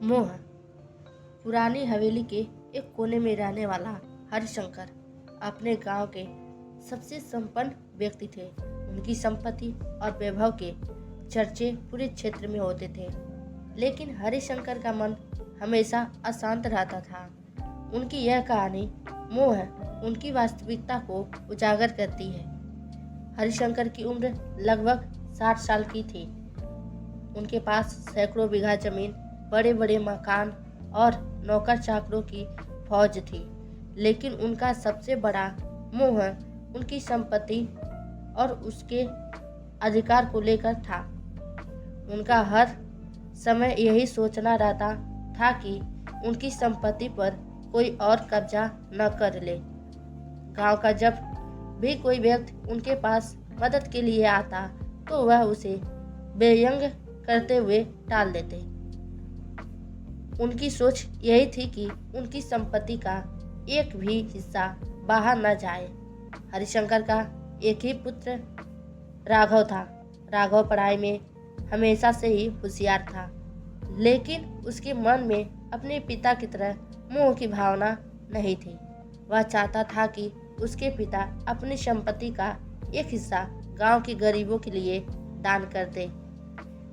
मोह। पुरानी हवेली के एक कोने में रहने वाला हरिशंकर अपने गांव के सबसे संपन्न व्यक्ति थे। उनकी संपत्ति और वैभव के चर्चे पूरे क्षेत्र में होते थे, लेकिन हरिशंकर का मन हमेशा अशांत रहता था। उनकी यह कहानी मोह उनकी वास्तविकता को उजागर करती है। हरिशंकर की उम्र लगभग 60 साल की थी। उनके पास सैकड़ों बीघा जमीन, बड़े बड़े मकान और नौकर चाकरों की फौज थी, लेकिन उनका सबसे बड़ा मोह उनकी संपत्ति और उसके अधिकार को लेकर था। उनका हर समय यही सोचना रहता था कि उनकी संपत्ति पर कोई और कब्जा न कर ले। गांव का जब भी कोई व्यक्ति उनके पास मदद के लिए आता तो वह उसे बेयंग करते हुए टाल देते। उनकी सोच यही थी कि उनकी संपत्ति का एक भी हिस्सा बाहर न जाए। हरिशंकर का एक ही पुत्र राघव था। राघव पढ़ाई में हमेशा से ही होशियार था, लेकिन उसके मन में अपने पिता की तरह मोह की भावना नहीं थी। वह चाहता था कि उसके पिता अपनी संपत्ति का एक हिस्सा गांव के गरीबों के लिए दान कर दे।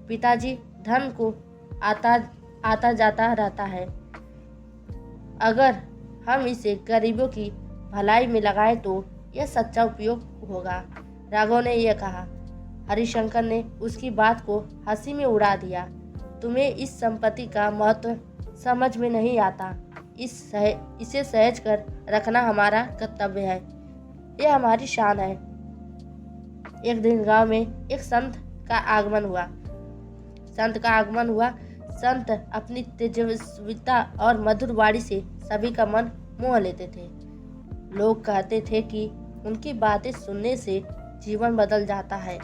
पिताजी धन को आता जाता रहता है, अगर हम इसे गरीबों की भलाई में लगाएं तो यह सच्चा उपयोग होगा, राघव ने यह कहा। हरिशंकर ने उसकी बात को हंसी में उड़ा दिया। तुम्हें इस संपत्ति का महत्व समझ में नहीं आता। इसे सहेज कर रखना हमारा कर्तव्य है, यह हमारी शान है। एक दिन गांव में एक संत का आगमन हुआ। संत अपनी तेजस्विता और मधुर वाणी से सभी का मन मोह लेते थे। लोग कहते थे कि उनकी बातें सुनने से जीवन बदल जाता है।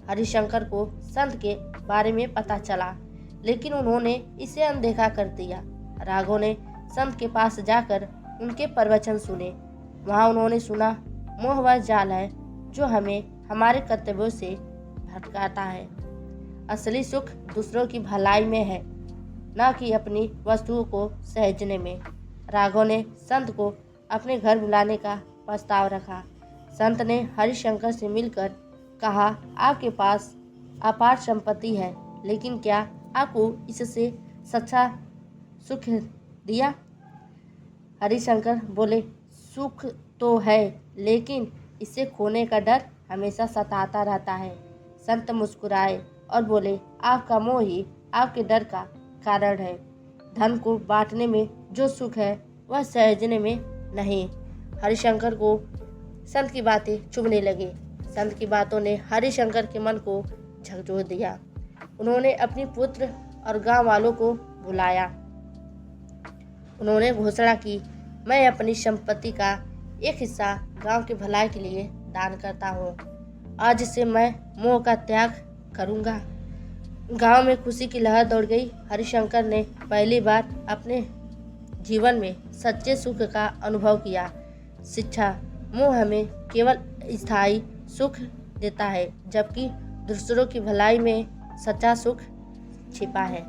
हरिशंकर को संत के बारे में पता चला, लेकिन उन्होंने इसे अनदेखा कर दिया। राघव ने संत के पास जाकर उनके प्रवचन सुने। वहां उन्होंने सुना, मोह वह जाल है जो हमें हमारे कर्तव्यों से भटकाता है। असली सुख दूसरों की भलाई में है, न कि अपनी वस्तुओं को सहेजने में। राघव ने संत को अपने घर बुलाने का प्रस्ताव रखा। संत ने हरिशंकर से मिलकर कहा, आपके पास अपार संपत्ति है, लेकिन क्या आपको इससे सच्चा सुख दिया? हरिशंकर बोले, सुख तो है, लेकिन इसे खोने का डर हमेशा सताता रहता है। संत मुस्कुराए और बोले, आपका मोह ही आपके डर का कारण है। धन को बांटने में जो सुख है वह सहेजने में नहीं। हरिशंकर को संत की बातें चुभने लगी। संत की बातों ने हरिशंकर के मन को झकझोर दिया। उन्होंने अपने पुत्र और गांव वालों को बुलाया। उन्होंने घोषणा की, मैं अपनी संपत्ति का एक हिस्सा गांव की भलाई के लिए दान करता हूँ। आज से मैं मोह का त्याग करूँगा। गांव में खुशी की लहर दौड़ गई। हरिशंकर ने पहली बार अपने जीवन में सच्चे सुख का अनुभव किया। शिक्षा, मोह हमें केवल स्थायी सुख देता है, जबकि दूसरों की भलाई में सच्चा सुख छिपा है।